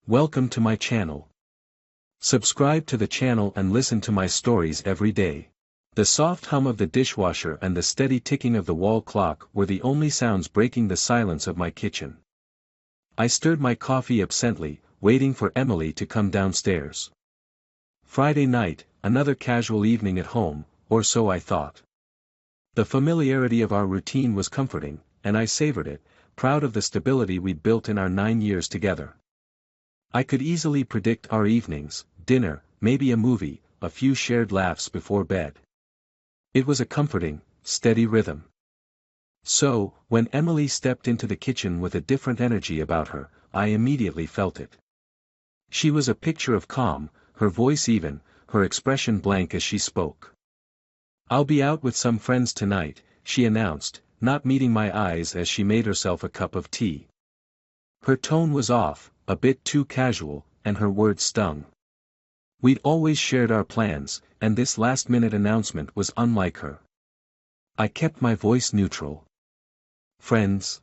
Welcome to my channel. Subscribe to the channel and listen to my stories every day. The soft hum of the dishwasher and the steady ticking of the wall clock were the only sounds breaking the silence of my kitchen. I stirred my coffee absently, waiting for Emily to come downstairs. Friday night, another casual evening at home, or so I thought. The familiarity of our routine was comforting, and I savored it, proud of the stability we'd built in our 9 years together. I could easily predict our evenings, dinner, maybe a movie, a few shared laughs before bed. It was a comforting, steady rhythm. So, when Emily stepped into the kitchen with a different energy about her, I immediately felt it. She was a picture of calm, her voice even, her expression blank as she spoke. "I'll be out with some friends tonight," she announced, not meeting my eyes as she made herself a cup of tea. Her tone was off, a bit too casual, and her words stung. We'd always shared our plans, and this last-minute announcement was unlike her. I kept my voice neutral. "Friends?"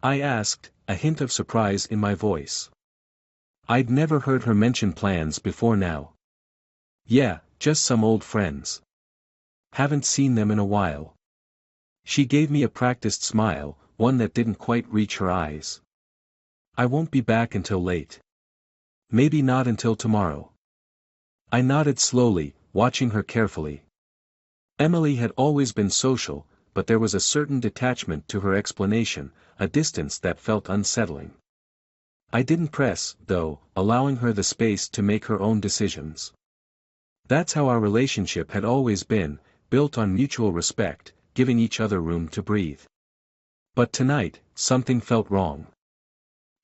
I asked, a hint of surprise in my voice. I'd never heard her mention plans before now. "Yeah, just some old friends. Haven't seen them in a while." She gave me a practiced smile, one that didn't quite reach her eyes. "I won't be back until late. Maybe not until tomorrow." I nodded slowly, watching her carefully. Emily had always been social, but there was a certain detachment to her explanation, a distance that felt unsettling. I didn't press, though, allowing her the space to make her own decisions. That's how our relationship had always been, built on mutual respect, giving each other room to breathe. But tonight, something felt wrong.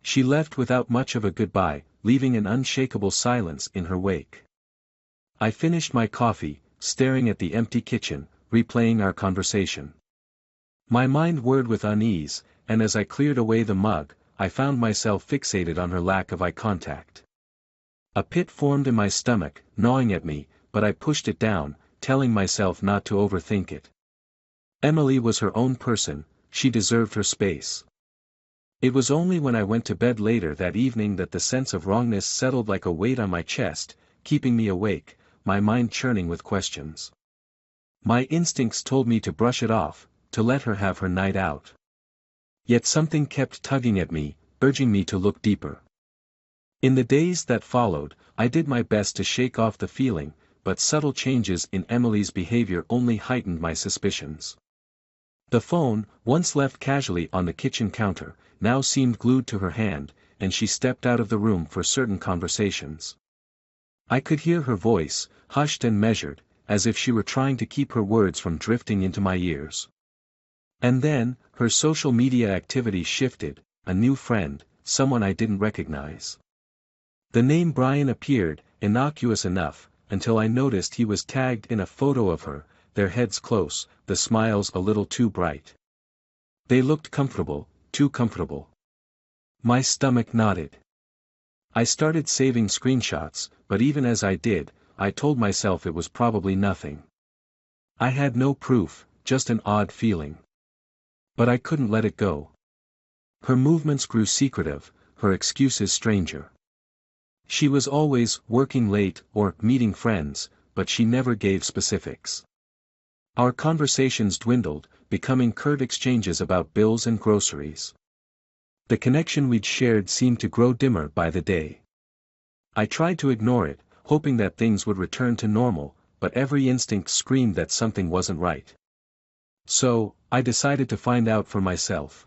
She left without much of a goodbye, leaving an unshakable silence in her wake. I finished my coffee, staring at the empty kitchen, replaying our conversation. My mind whirred with unease, and as I cleared away the mug, I found myself fixated on her lack of eye contact. A pit formed in my stomach, gnawing at me, but I pushed it down, telling myself not to overthink it. Emily was her own person, she deserved her space. It was only when I went to bed later that evening that the sense of wrongness settled like a weight on my chest, keeping me awake, my mind churning with questions. My instincts told me to brush it off, to let her have her night out. Yet something kept tugging at me, urging me to look deeper. In the days that followed, I did my best to shake off the feeling, but subtle changes in Emily's behavior only heightened my suspicions. The phone, once left casually on the kitchen counter, now seemed glued to her hand, and she stepped out of the room for certain conversations. I could hear her voice, hushed and measured, as if she were trying to keep her words from drifting into my ears. And then, her social media activity shifted, a new friend, someone I didn't recognize. The name Brian appeared, innocuous enough, until I noticed he was tagged in a photo of her, their heads close, the smiles a little too bright. They looked comfortable, too comfortable. My stomach nodded. I started saving screenshots, but even as I did, I told myself it was probably nothing. I had no proof, just an odd feeling. But I couldn't let it go. Her movements grew secretive, her excuses stranger. She was always working late or meeting friends, but she never gave specifics. Our conversations dwindled, becoming curt exchanges about bills and groceries. The connection we'd shared seemed to grow dimmer by the day. I tried to ignore it, hoping that things would return to normal, but every instinct screamed that something wasn't right. So, I decided to find out for myself.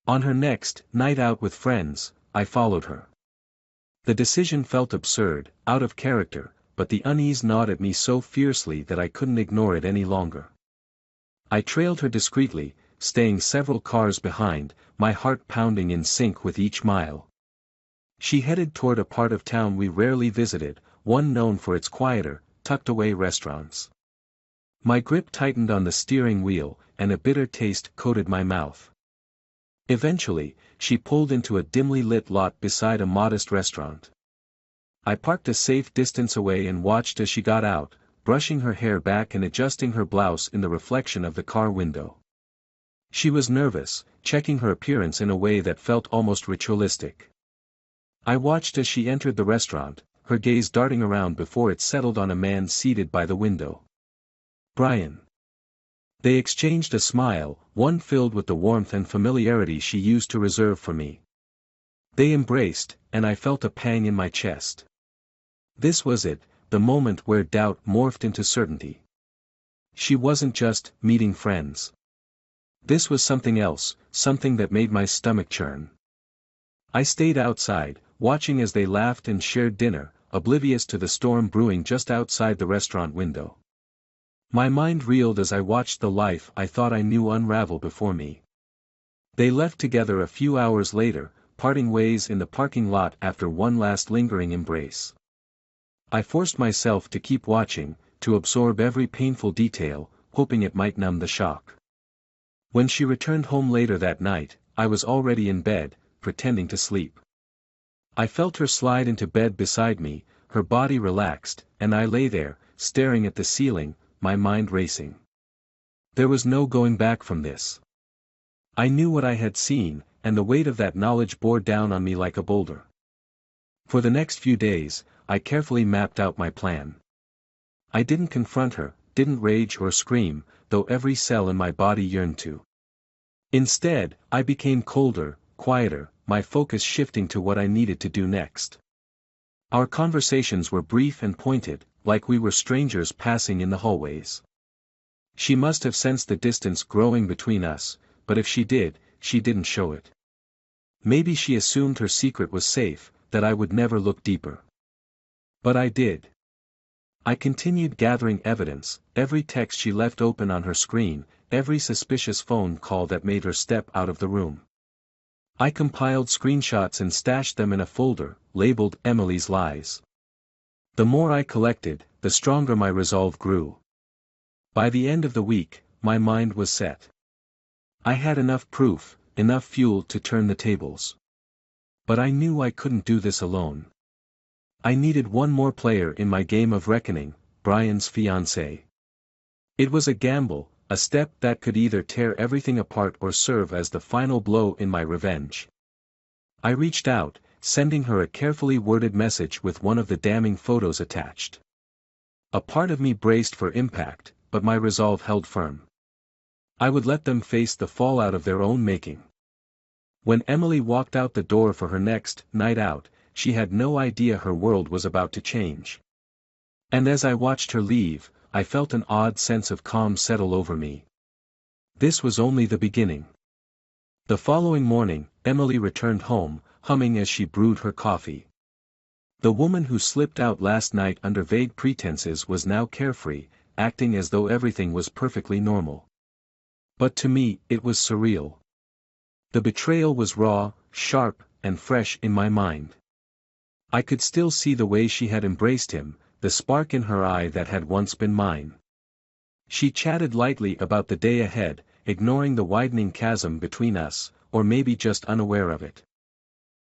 On her next night out with friends, I followed her. The decision felt absurd, out of character, but the unease gnawed at me so fiercely that I couldn't ignore it any longer. I trailed her discreetly, staying several cars behind, my heart pounding in sync with each mile. She headed toward a part of town we rarely visited, one known for its quieter, tucked-away restaurants. My grip tightened on the steering wheel, and a bitter taste coated my mouth. Eventually, she pulled into a dimly lit lot beside a modest restaurant. I parked a safe distance away and watched as she got out, brushing her hair back and adjusting her blouse in the reflection of the car window. She was nervous, checking her appearance in a way that felt almost ritualistic. I watched as she entered the restaurant, her gaze darting around before it settled on a man seated by the window. Brian. They exchanged a smile, one filled with the warmth and familiarity she used to reserve for me. They embraced, and I felt a pang in my chest. This was it, the moment where doubt morphed into certainty. She wasn't just meeting friends. This was something else, something that made my stomach churn. I stayed outside, watching as they laughed and shared dinner, oblivious to the storm brewing just outside the restaurant window. My mind reeled as I watched the life I thought I knew unravel before me. They left together a few hours later, parting ways in the parking lot after one last lingering embrace. I forced myself to keep watching, to absorb every painful detail, hoping it might numb the shock. When she returned home later that night, I was already in bed, pretending to sleep. I felt her slide into bed beside me, her body relaxed, and I lay there, staring at the ceiling, my mind racing. There was no going back from this. I knew what I had seen, and the weight of that knowledge bore down on me like a boulder. For the next few days, I carefully mapped out my plan. I didn't confront her, didn't rage or scream, though every cell in my body yearned to. Instead, I became colder, quieter, my focus shifting to what I needed to do next. Our conversations were brief and pointed, like we were strangers passing in the hallways. She must have sensed the distance growing between us, but if she did, she didn't show it. Maybe she assumed her secret was safe, that I would never look deeper. But I did. I continued gathering evidence, every text she left open on her screen, every suspicious phone call that made her step out of the room. I compiled screenshots and stashed them in a folder, labeled Emily's Lies. The more I collected, the stronger my resolve grew. By the end of the week, my mind was set. I had enough proof, enough fuel to turn the tables. But I knew I couldn't do this alone. I needed one more player in my game of reckoning, Brian's fiancée. It was a gamble, a step that could either tear everything apart or serve as the final blow in my revenge. I reached out, sending her a carefully worded message with one of the damning photos attached. A part of me braced for impact, but my resolve held firm. I would let them face the fallout of their own making. When Emily walked out the door for her next night out, she had no idea her world was about to change. And as I watched her leave, I felt an odd sense of calm settle over me. This was only the beginning. The following morning, Emily returned home, humming as she brewed her coffee. The woman who slipped out last night under vague pretenses was now carefree, acting as though everything was perfectly normal. But to me, it was surreal. The betrayal was raw, sharp, and fresh in my mind. I could still see the way she had embraced him, the spark in her eye that had once been mine. She chatted lightly about the day ahead, ignoring the widening chasm between us, or maybe just unaware of it.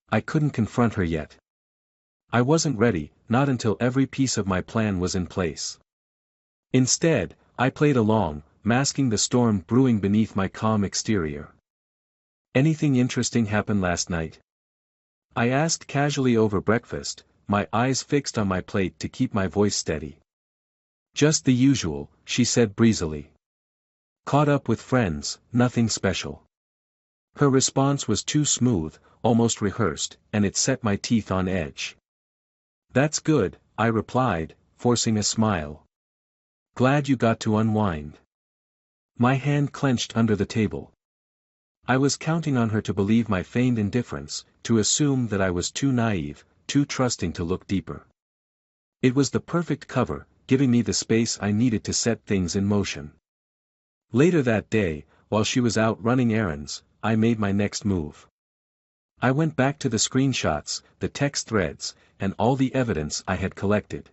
I couldn't confront her yet. I wasn't ready, not until every piece of my plan was in place. Instead, I played along, masking the storm brewing beneath my calm exterior. Anything interesting happen last night? I asked casually over breakfast, my eyes fixed on my plate to keep my voice steady. Just the usual, she said breezily. Caught up with friends, nothing special. Her response was too smooth, almost rehearsed, and it set my teeth on edge. That's good, I replied, forcing a smile. Glad you got to unwind. My hand clenched under the table. I was counting on her to believe my feigned indifference, to assume that I was too naive, too trusting to look deeper. It was the perfect cover, giving me the space I needed to set things in motion. Later that day, while she was out running errands, I made my next move. I went back to the screenshots, the text threads, and all the evidence I had collected.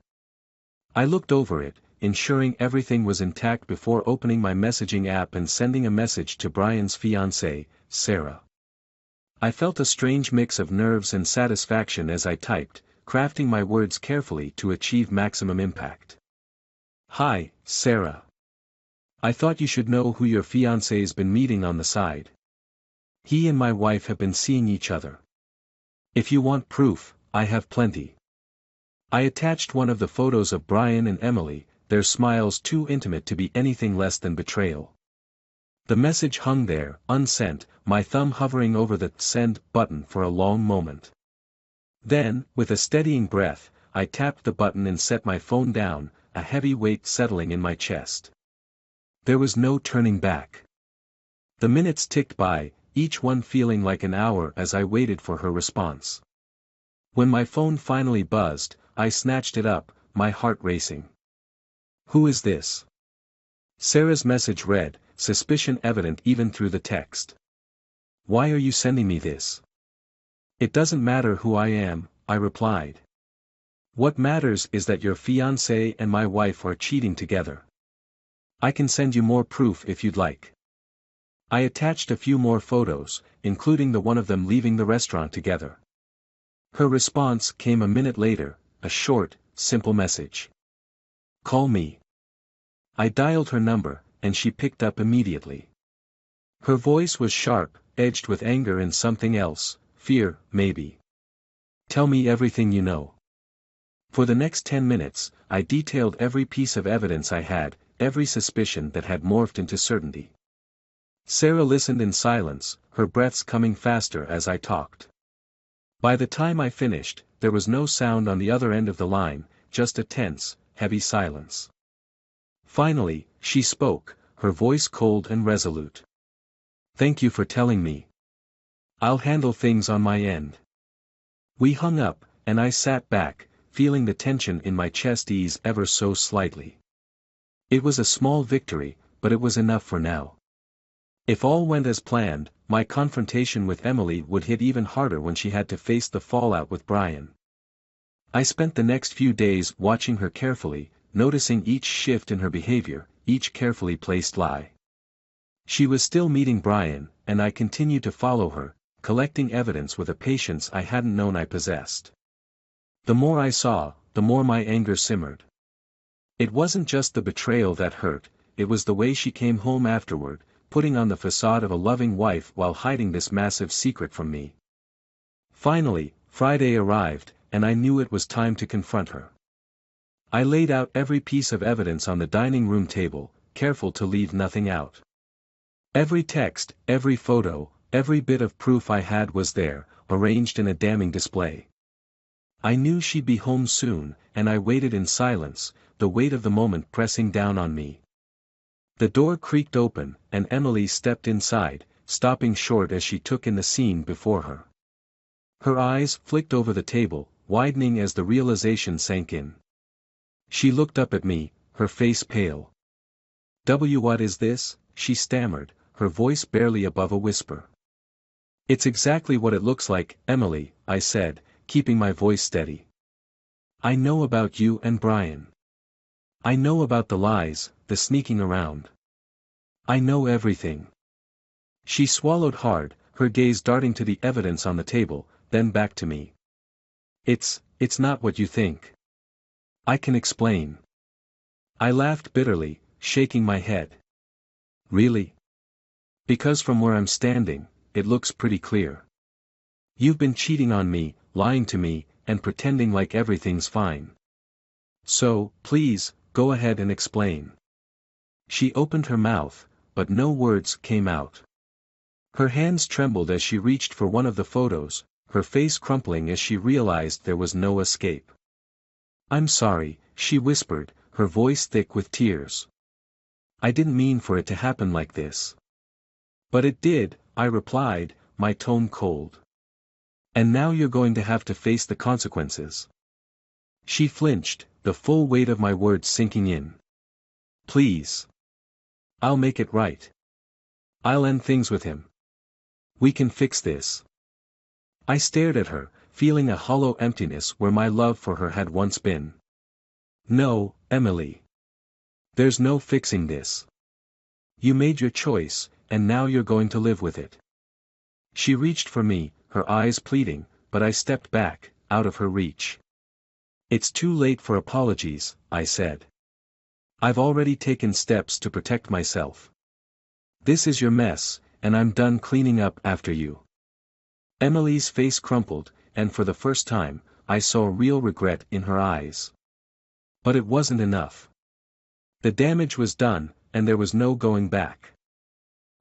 I looked over it, ensuring everything was intact before opening my messaging app and sending a message to Brian's fiancée, Sarah. I felt a strange mix of nerves and satisfaction as I typed, crafting my words carefully to achieve maximum impact. Hi, Sarah. I thought you should know who your fiancé's been meeting on the side. He and my wife have been seeing each other. If you want proof, I have plenty. I attached one of the photos of Brian and Emily, their smiles too intimate to be anything less than betrayal. The message hung there, unsent, my thumb hovering over the send button for a long moment. Then, with a steadying breath, I tapped the button and set my phone down, a heavy weight settling in my chest. There was no turning back. The minutes ticked by, each one feeling like an hour as I waited for her response. When my phone finally buzzed, I snatched it up, my heart racing. Who is this? Sarah's message read, suspicion evident even through the text. Why are you sending me this? It doesn't matter who I am, I replied. What matters is that your fiancé and my wife are cheating together. I can send you more proof if you'd like. I attached a few more photos, including the one of them leaving the restaurant together. Her response came a minute later, a short, simple message. Call me. I dialed her number, and she picked up immediately. Her voice was sharp, edged with anger and something else, fear, maybe. Tell me everything you know. For the next 10 minutes, I detailed every piece of evidence I had, every suspicion that had morphed into certainty. Sarah listened in silence, her breaths coming faster as I talked. By the time I finished, there was no sound on the other end of the line, just a tense, heavy silence. Finally, she spoke, her voice cold and resolute. Thank you for telling me. I'll handle things on my end. We hung up, and I sat back, feeling the tension in my chest ease ever so slightly. It was a small victory, but it was enough for now. If all went as planned, my confrontation with Emily would hit even harder when she had to face the fallout with Brian. I spent the next few days watching her carefully, noticing each shift in her behavior, each carefully placed lie. She was still meeting Brian, and I continued to follow her, collecting evidence with a patience I hadn't known I possessed. The more I saw, the more my anger simmered. It wasn't just the betrayal that hurt, it was the way she came home afterward, putting on the facade of a loving wife while hiding this massive secret from me. Finally, Friday arrived, and I knew it was time to confront her. I laid out every piece of evidence on the dining room table, careful to leave nothing out. Every text, every photo, every bit of proof I had was there, arranged in a damning display. I knew she'd be home soon, and I waited in silence, the weight of the moment pressing down on me. The door creaked open, and Emily stepped inside, stopping short as she took in the scene before her. Her eyes flicked over the table, widening as the realization sank in. She looked up at me, her face pale. What is this?" she stammered, her voice barely above a whisper. "It's exactly what it looks like, Emily," I said, keeping my voice steady. "I know about you and Brian. I know about the lies, the sneaking around. I know everything." She swallowed hard, her gaze darting to the evidence on the table, then back to me. It's not what you think. I can explain." I laughed bitterly, shaking my head. "Really? Because from where I'm standing, it looks pretty clear. You've been cheating on me, lying to me, and pretending like everything's fine. So, please, go ahead and explain." She opened her mouth, but no words came out. Her hands trembled as she reached for one of the photos, her face crumpling as she realized there was no escape. "I'm sorry," she whispered, her voice thick with tears. "I didn't mean for it to happen like this." "But it did," I replied, my tone cold. "And now you're going to have to face the consequences." She flinched, the full weight of my words sinking in. "Please. I'll make it right. I'll end things with him. We can fix this." I stared at her, feeling a hollow emptiness where my love for her had once been. "No, Emily. There's no fixing this. You made your choice, and now you're going to live with it." She reached for me, her eyes pleading, but I stepped back, out of her reach. "It's too late for apologies," I said. "I've already taken steps to protect myself. This is your mess, and I'm done cleaning up after you." Emily's face crumpled, and for the first time, I saw real regret in her eyes. But it wasn't enough. The damage was done, and there was no going back.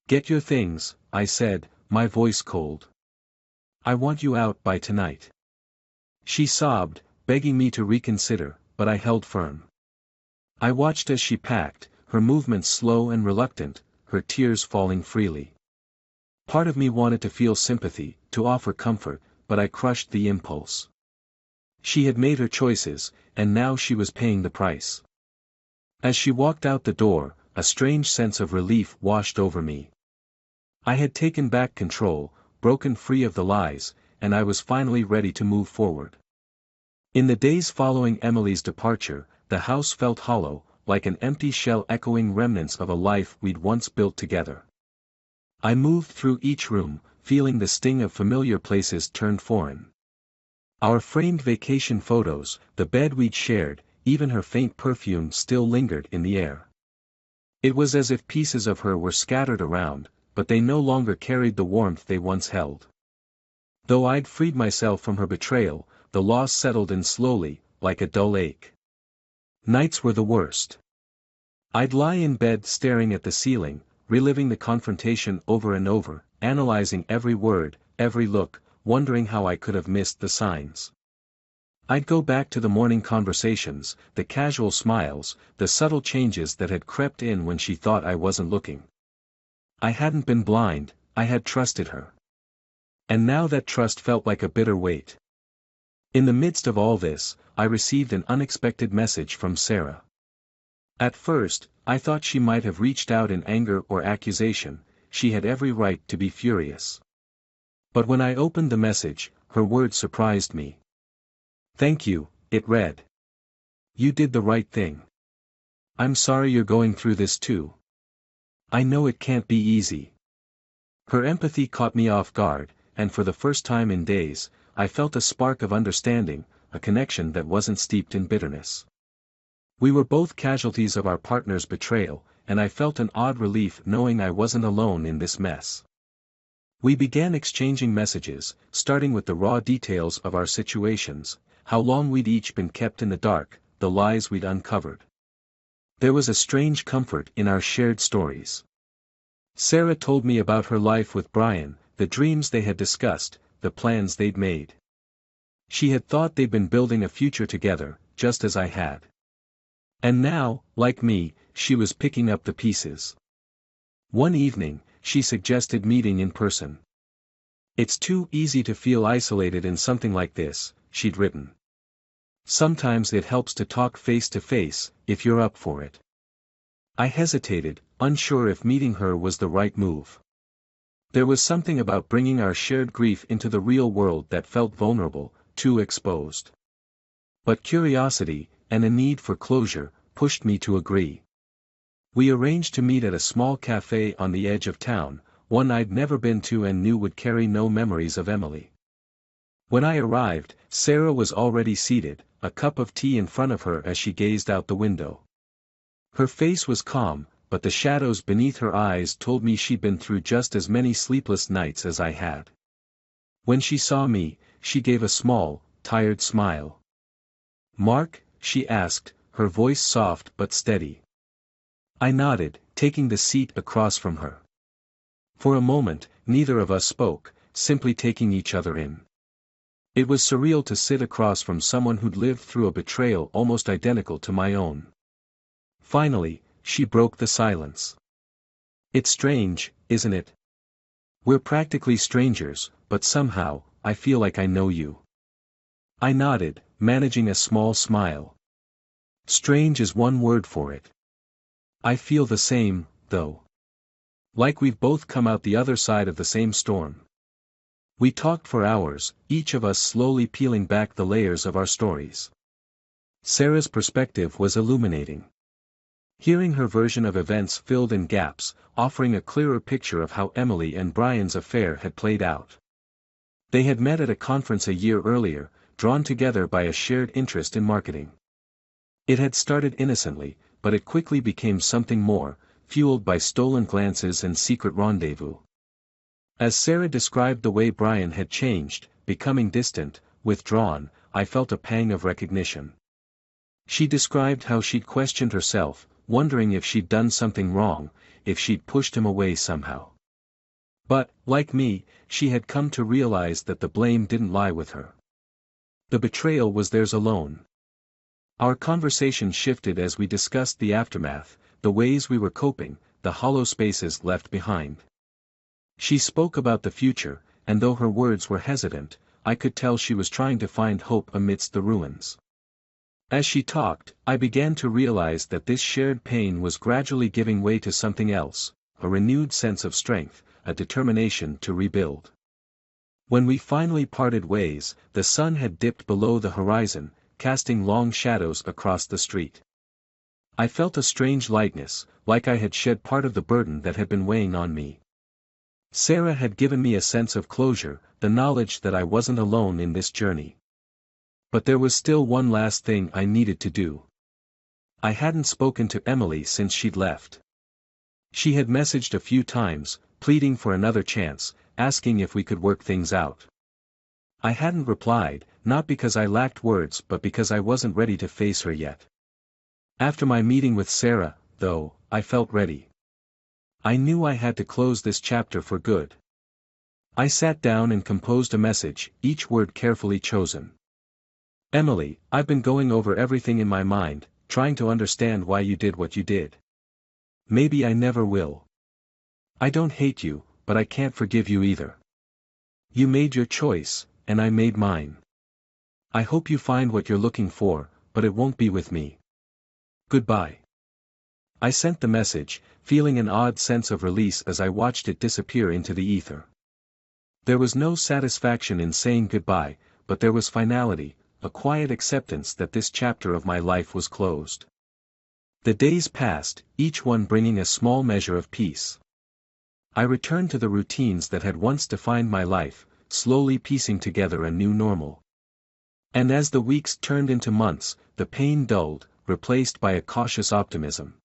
"Get your things," I said, my voice cold. "I want you out by tonight." She sobbed, begging me to reconsider, but I held firm. I watched as she packed, her movements slow and reluctant, her tears falling freely. Part of me wanted to feel sympathy, to offer comfort, but I crushed the impulse. She had made her choices, and now she was paying the price. As she walked out the door, a strange sense of relief washed over me. I had taken back control, broken free of the lies, and I was finally ready to move forward. In the days following Emily's departure, the house felt hollow, like an empty shell echoing remnants of a life we'd once built together. I moved through each room, feeling the sting of familiar places turned foreign. Our framed vacation photos, the bed we'd shared, even her faint perfume still lingered in the air. It was as if pieces of her were scattered around, but they no longer carried the warmth they once held. Though I'd freed myself from her betrayal, the loss settled in slowly, like a dull ache. Nights were the worst. I'd lie in bed staring at the ceiling, reliving the confrontation over and over, analyzing every word, every look, wondering how I could have missed the signs. I'd go back to the morning conversations, the casual smiles, the subtle changes that had crept in when she thought I wasn't looking. I hadn't been blind, I had trusted her. And now that trust felt like a bitter weight. In the midst of all this, I received an unexpected message from Sarah. At first, I thought she might have reached out in anger or accusation. She had every right to be furious. But when I opened the message, her words surprised me. "Thank you," it read. "You did the right thing. I'm sorry you're going through this too. I know it can't be easy." Her empathy caught me off guard, and for the first time in days, I felt a spark of understanding, a connection that wasn't steeped in bitterness. We were both casualties of our partner's betrayal, and I felt an odd relief knowing I wasn't alone in this mess. We began exchanging messages, starting with the raw details of our situations, how long we'd each been kept in the dark, the lies we'd uncovered. There was a strange comfort in our shared stories. Sarah told me about her life with Brian, the dreams they had discussed, the plans they'd made. She had thought they'd been building a future together, just as I had. And now, like me, she was picking up the pieces. One evening, she suggested meeting in person. "It's too easy to feel isolated in something like this," she'd written. "Sometimes it helps to talk face to face, if you're up for it." I hesitated, unsure if meeting her was the right move. There was something about bringing our shared grief into the real world that felt vulnerable, too exposed. But curiosity, and a need for closure, pushed me to agree. We arranged to meet at a small cafe on the edge of town, one I'd never been to and knew would carry no memories of Emily. When I arrived, Sarah was already seated, a cup of tea in front of her as she gazed out the window. Her face was calm, but the shadows beneath her eyes told me she'd been through just as many sleepless nights as I had. When she saw me, she gave a small, tired smile. "Mark?" she asked, her voice soft but steady. I nodded, taking the seat across from her. For a moment, neither of us spoke, simply taking each other in. It was surreal to sit across from someone who'd lived through a betrayal almost identical to my own. Finally, she broke the silence. "It's strange, isn't it? We're practically strangers, but somehow, I feel like I know you." I nodded, managing a small smile. Strange is one word for it. I feel the same, though. Like we've both come out the other side of the same storm. We talked for hours, each of us slowly peeling back the layers of our stories. Sarah's perspective was illuminating. Hearing her version of events filled in gaps, offering a clearer picture of how Emily and Brian's affair had played out. They had met at a conference a year earlier, drawn together by a shared interest in marketing. It had started innocently, but it quickly became something more, fueled by stolen glances and secret rendezvous. As Sarah described the way Brian had changed, becoming distant, withdrawn, I felt a pang of recognition. She described how she'd questioned herself, wondering if she'd done something wrong, if she'd pushed him away somehow. But, like me, she had come to realize that the blame didn't lie with her. The betrayal was theirs alone. Our conversation shifted as we discussed the aftermath, the ways we were coping, the hollow spaces left behind. She spoke about the future, and though her words were hesitant, I could tell she was trying to find hope amidst the ruins. As she talked, I began to realize that this shared pain was gradually giving way to something else, a renewed sense of strength, a determination to rebuild. When we finally parted ways, the sun had dipped below the horizon, casting long shadows across the street. I felt a strange lightness, like I had shed part of the burden that had been weighing on me. Sarah had given me a sense of closure, the knowledge that I wasn't alone in this journey. But there was still one last thing I needed to do. I hadn't spoken to Emily since she'd left. She had messaged a few times, pleading for another chance, asking if we could work things out. I hadn't replied, not because I lacked words but because I wasn't ready to face her yet. After my meeting with Sarah, though, I felt ready. I knew I had to close this chapter for good. I sat down and composed a message, each word carefully chosen. Emily, I've been going over everything in my mind, trying to understand why you did what you did. Maybe I never will. I don't hate you, but I can't forgive you either. You made your choice, and I made mine. I hope you find what you're looking for, but it won't be with me. Goodbye. I sent the message, feeling an odd sense of release as I watched it disappear into the ether. There was no satisfaction in saying goodbye, but there was finality, a quiet acceptance that this chapter of my life was closed. The days passed, each one bringing a small measure of peace. I returned to the routines that had once defined my life, slowly piecing together a new normal. And as the weeks turned into months, the pain dulled, replaced by a cautious optimism.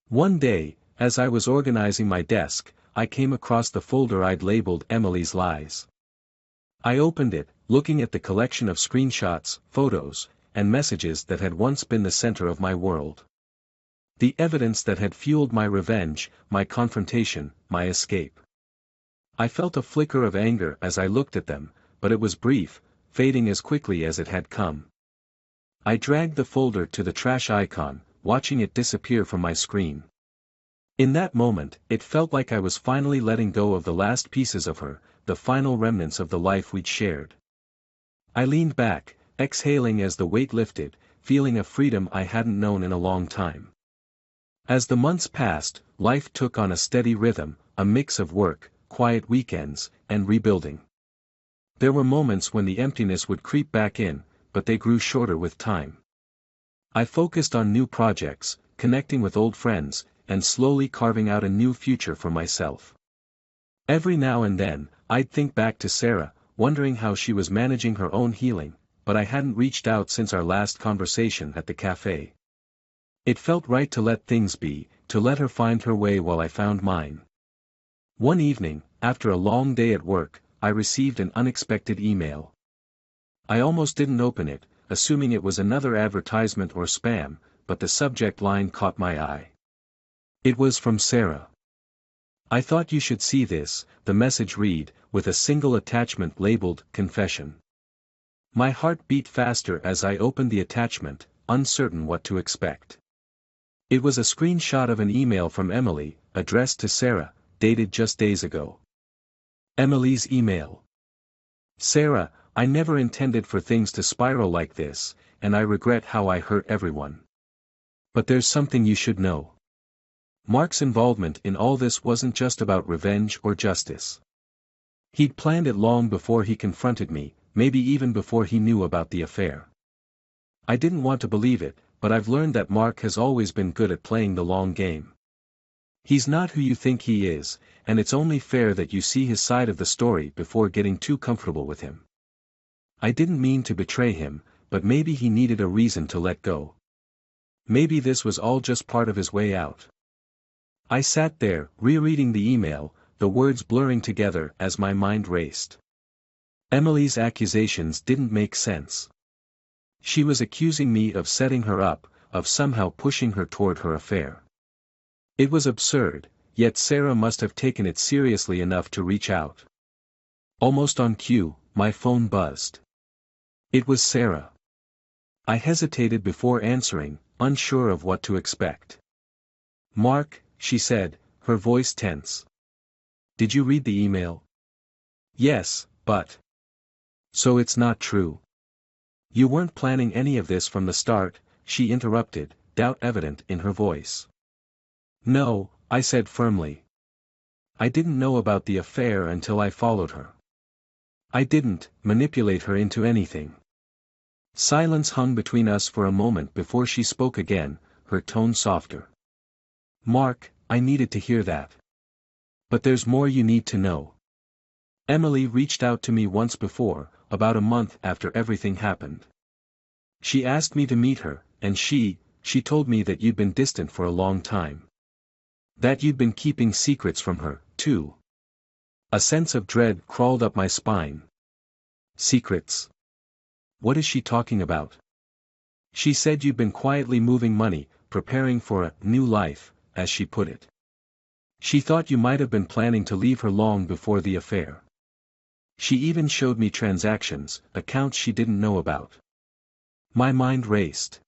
One day, as I was organizing my desk, I came across the folder I'd labeled Emily's Lies. I opened it, looking at the collection of screenshots, photos, and messages that had once been the center of my world. The evidence that had fueled my revenge, my confrontation, my escape. I felt a flicker of anger as I looked at them, but it was brief, fading as quickly as it had come. I dragged the folder to the trash icon, watching it disappear from my screen. In that moment, it felt like I was finally letting go of the last pieces of her, the final remnants of the life we'd shared. I leaned back, exhaling as the weight lifted, feeling a freedom I hadn't known in a long time. As the months passed, life took on a steady rhythm, a mix of work, quiet weekends, and rebuilding. There were moments when the emptiness would creep back in, but they grew shorter with time. I focused on new projects, connecting with old friends, and slowly carving out a new future for myself. Every now and then, I'd think back to Sarah, wondering how she was managing her own healing, but I hadn't reached out since our last conversation at the cafe. It felt right to let things be, to let her find her way while I found mine. One evening, after a long day at work, I received an unexpected email. I almost didn't open it, assuming it was another advertisement or spam, but the subject line caught my eye. It was from Sarah. I thought you should see this, the message read, with a single attachment labeled, Confession. My heart beat faster as I opened the attachment, uncertain what to expect. It was a screenshot of an email from Emily, addressed to Sarah, dated just days ago. Emily's email. Sarah, I never intended for things to spiral like this, and I regret how I hurt everyone. But there's something you should know. Mark's involvement in all this wasn't just about revenge or justice. He'd planned it long before he confronted me, maybe even before he knew about the affair. I didn't want to believe it, but I've learned that Mark has always been good at playing the long game. He's not who you think he is, and it's only fair that you see his side of the story before getting too comfortable with him. I didn't mean to betray him, but maybe he needed a reason to let go. Maybe this was all just part of his way out. I sat there, rereading the email, the words blurring together as my mind raced. Emily's accusations didn't make sense. She was accusing me of setting her up, of somehow pushing her toward her affair. It was absurd, yet Sarah must have taken it seriously enough to reach out. Almost on cue, my phone buzzed. It was Sarah. I hesitated before answering, unsure of what to expect. "Mark," she said, her voice tense. "Did you read the email?" "Yes, but..." "So it's not true? You weren't planning any of this from the start?" she interrupted, doubt evident in her voice. "No," I said firmly. "I didn't know about the affair until I followed her. I didn't manipulate her into anything." Silence hung between us for a moment before she spoke again, her tone softer. "Mark, I needed to hear that. But there's more you need to know. Emily reached out to me once before, about a month after everything happened. She asked me to meet her, and she told me that you'd been distant for a long time. That you'd been keeping secrets from her, too." A sense of dread crawled up my spine. Secrets? What is she talking about? "She said you'd been quietly moving money, preparing for a new life," as she put it. "She thought you might have been planning to leave her long before the affair. She even showed me transactions, accounts she didn't know about." My mind raced.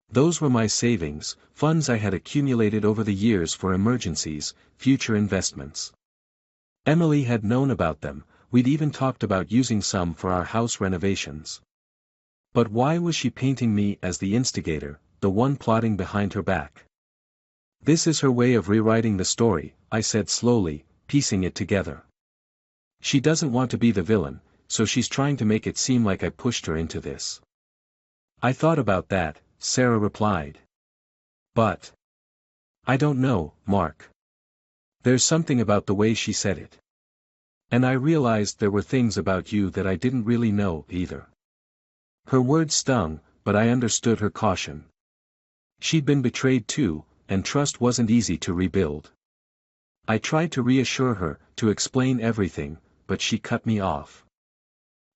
Those were my savings, funds I had accumulated over the years for emergencies, future investments. Emily had known about them, we'd even talked about using some for our house renovations. But why was she painting me as the instigator, the one plotting behind her back? "This is her way of rewriting the story," I said slowly, piecing it together. "She doesn't want to be the villain, so she's trying to make it seem like I pushed her into this." "I thought about that," Sarah replied. "But I don't know, Mark. There's something about the way she said it. And I realized there were things about you that I didn't really know, either." Her words stung, but I understood her caution. She'd been betrayed too, and trust wasn't easy to rebuild. I tried to reassure her, to explain everything, but she cut me off.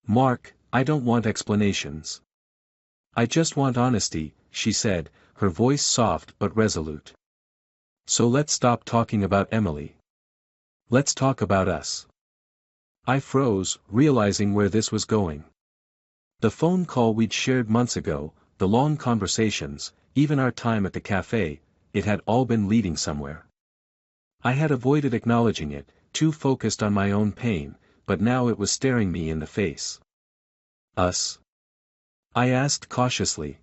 "Mark, I don't want explanations. I just want honesty," she said, her voice soft but resolute. "So let's stop talking about Emily. Let's talk about us." I froze, realizing where this was going. The phone call we'd shared months ago, the long conversations, even our time at the cafe, it had all been leading somewhere. I had avoided acknowledging it, too focused on my own pain, but now it was staring me in the face. "Us?" I asked cautiously.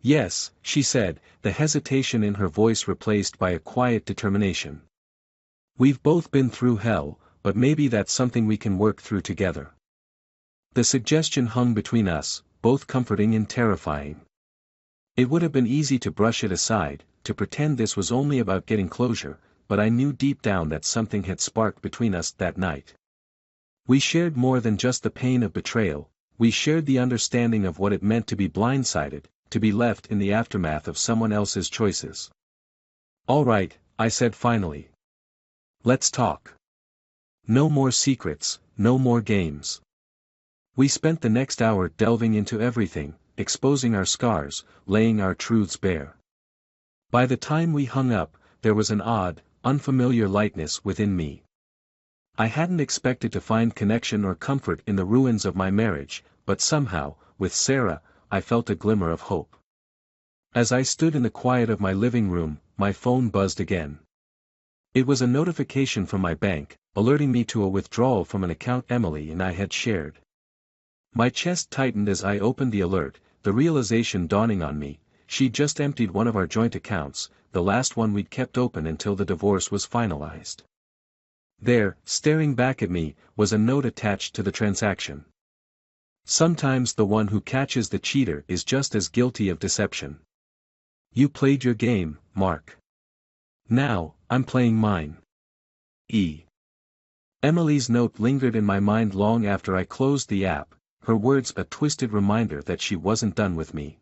"Yes," she said, the hesitation in her voice replaced by a quiet determination. "We've both been through hell, but maybe that's something we can work through together." The suggestion hung between us, both comforting and terrifying. It would have been easy to brush it aside, to pretend this was only about getting closure, but I knew deep down that something had sparked between us that night. We shared more than just the pain of betrayal, we shared the understanding of what it meant to be blindsided, to be left in the aftermath of someone else's choices. "All right," I said finally. "Let's talk. No more secrets, no more games." We spent the next hour delving into everything, exposing our scars, laying our truths bare. By the time we hung up, there was an odd, unfamiliar lightness within me. I hadn't expected to find connection or comfort in the ruins of my marriage, but somehow, with Sarah, I felt a glimmer of hope. As I stood in the quiet of my living room, my phone buzzed again. It was a notification from my bank, alerting me to a withdrawal from an account Emily and I had shared. My chest tightened as I opened the alert, the realization dawning on me, she'd just emptied one of our joint accounts, the last one we'd kept open until the divorce was finalized. There, staring back at me, was a note attached to the transaction. "Sometimes the one who catches the cheater is just as guilty of deception. You played your game, Mark. Now, I'm playing mine. E." Emily's note lingered in my mind long after I closed the app, her words a twisted reminder that she wasn't done with me.